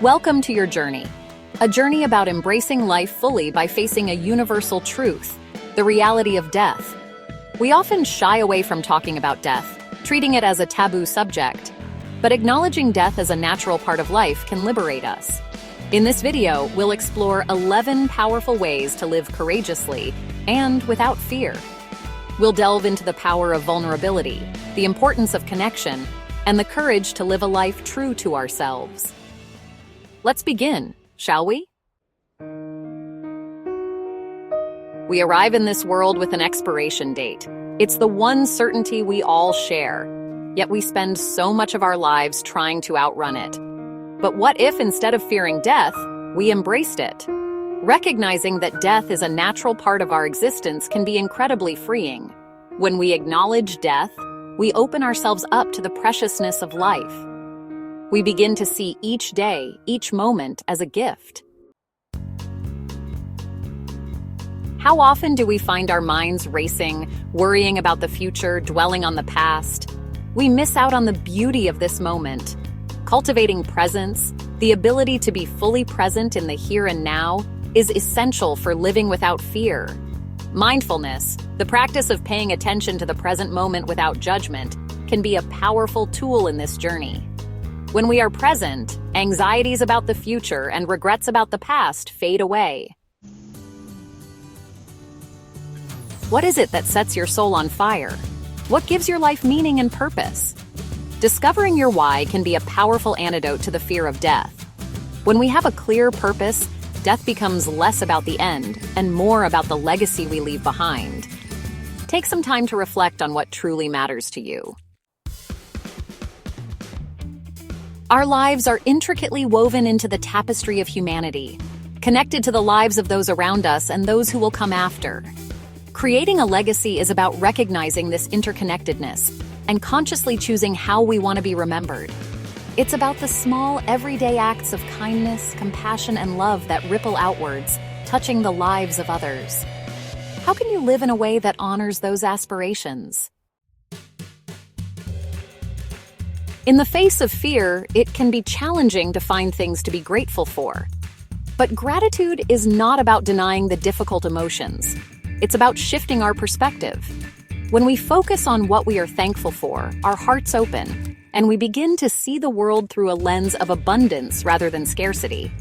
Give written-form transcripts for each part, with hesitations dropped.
Welcome to your journey. A journey about embracing life fully by facing a universal truth, the reality of death. We often shy away from talking about death, treating it as a taboo subject. But acknowledging death as a natural part of life can liberate us. In this video, we'll explore 11 powerful ways to live courageously and without fear. We'll delve into the power of vulnerability, the importance of connection, and the courage to live a life true to ourselves. Let's begin, shall we? We arrive in this world with an expiration date. It's the one certainty we all share, yet we spend so much of our lives trying to outrun it. But what if, instead of fearing death, we embraced it? Recognizing that death is a natural part of our existence can be incredibly freeing. When we acknowledge death, we open ourselves up to the preciousness of life. We begin to see each day, each moment as a gift. How often do we find our minds racing, worrying about the future, dwelling on the past? We miss out on the beauty of this moment. Cultivating presence, the ability to be fully present in the here and now, is essential for living without fear. Mindfulness, the practice of paying attention to the present moment without judgment, can be a powerful tool in this journey. When we are present, anxieties about the future and regrets about the past fade away. What is it that sets your soul on fire? What gives your life meaning and purpose? Discovering your why can be a powerful antidote to the fear of death. When we have a clear purpose, death becomes less about the end and more about the legacy we leave behind. Take some time to reflect on what truly matters to you. Our lives are intricately woven into the tapestry of humanity, connected to the lives of those around us and those who will come after. Creating a legacy is about recognizing this interconnectedness and consciously choosing how we want to be remembered. It's about the small, everyday acts of kindness, compassion, and love that ripple outwards, touching the lives of others. How can you live in a way that honors those aspirations? In the face of fear, it can be challenging to find things to be grateful for. But gratitude is not about denying the difficult emotions. It's about shifting our perspective. When we focus on what we are thankful for, our hearts open, and we begin to see the world through a lens of abundance rather than scarcity.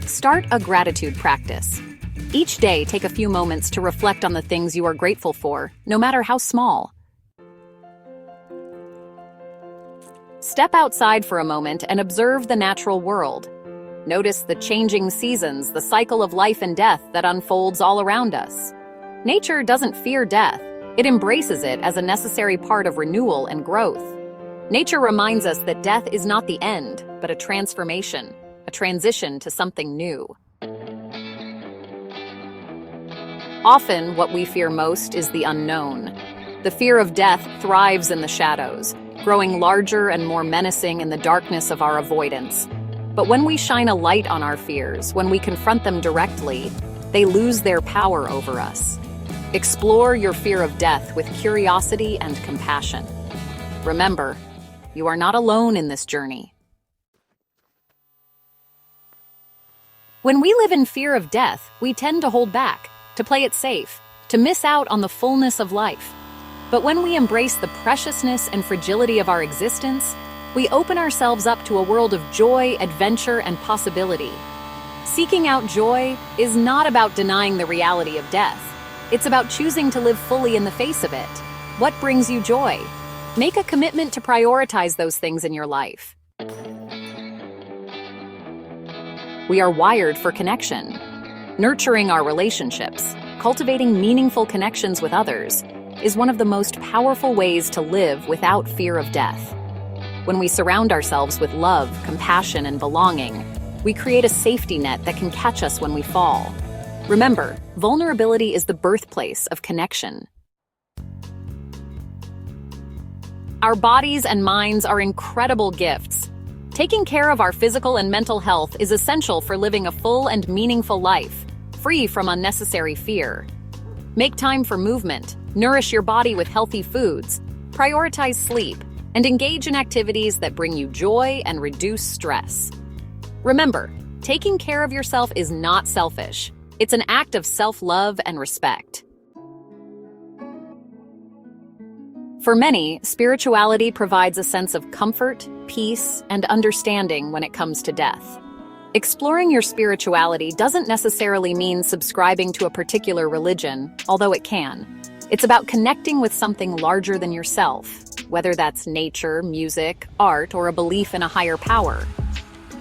Start a gratitude practice. Each day, take a few moments to reflect on the things you are grateful for, no matter how small. Step outside for a moment and observe the natural world. Notice the changing seasons, the cycle of life and death that unfolds all around us. Nature doesn't fear death. It embraces it as a necessary part of renewal and growth. Nature reminds us that death is not the end, but a transformation, a transition to something new. Often, what we fear most is the unknown. The fear of death thrives in the shadows, growing larger and more menacing in the darkness of our avoidance. But when we shine a light on our fears, when we confront them directly, they lose their power over us. Explore your fear of death with curiosity and compassion. Remember, you are not alone in this journey. When we live in fear of death, we tend to hold back, to play it safe, to miss out on the fullness of life. But when we embrace the preciousness and fragility of our existence, we open ourselves up to a world of joy, adventure, and possibility. Seeking out joy is not about denying the reality of death. It's about choosing to live fully in the face of it. What brings you joy? Make a commitment to prioritize those things in your life. We are wired for connection. Nurturing our relationships, cultivating meaningful connections with others, is one of the most powerful ways to live without fear of death. When we surround ourselves with love, compassion, and belonging, we create a safety net that can catch us when we fall. Remember, vulnerability is the birthplace of connection. Our bodies and minds are incredible gifts. Taking care of our physical and mental health is essential for living a full and meaningful life, free from unnecessary fear. Make time for movement, nourish your body with healthy foods, prioritize sleep, and engage in activities that bring you joy and reduce stress. Remember, taking care of yourself is not selfish. It's an act of self-love and respect. For many, spirituality provides a sense of comfort, peace, and understanding when it comes to death. Exploring your spirituality doesn't necessarily mean subscribing to a particular religion, although it can. It's about connecting with something larger than yourself, whether that's nature, music, art, or a belief in a higher power.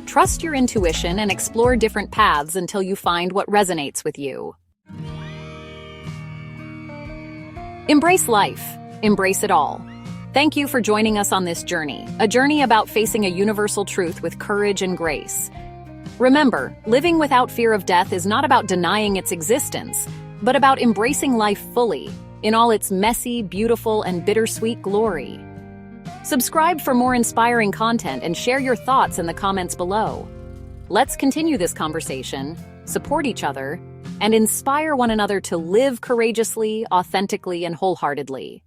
Trust your intuition and explore different paths until you find what resonates with you. Embrace life. Embrace it all. Thank you for joining us on this journey, a journey about facing a universal truth with courage and grace. Remember, living without fear of death is not about denying its existence, but about embracing life fully, in all its messy, beautiful, and bittersweet glory. Subscribe for more inspiring content and share your thoughts in the comments below. Let's continue this conversation, support each other, and inspire one another to live courageously, authentically, and wholeheartedly.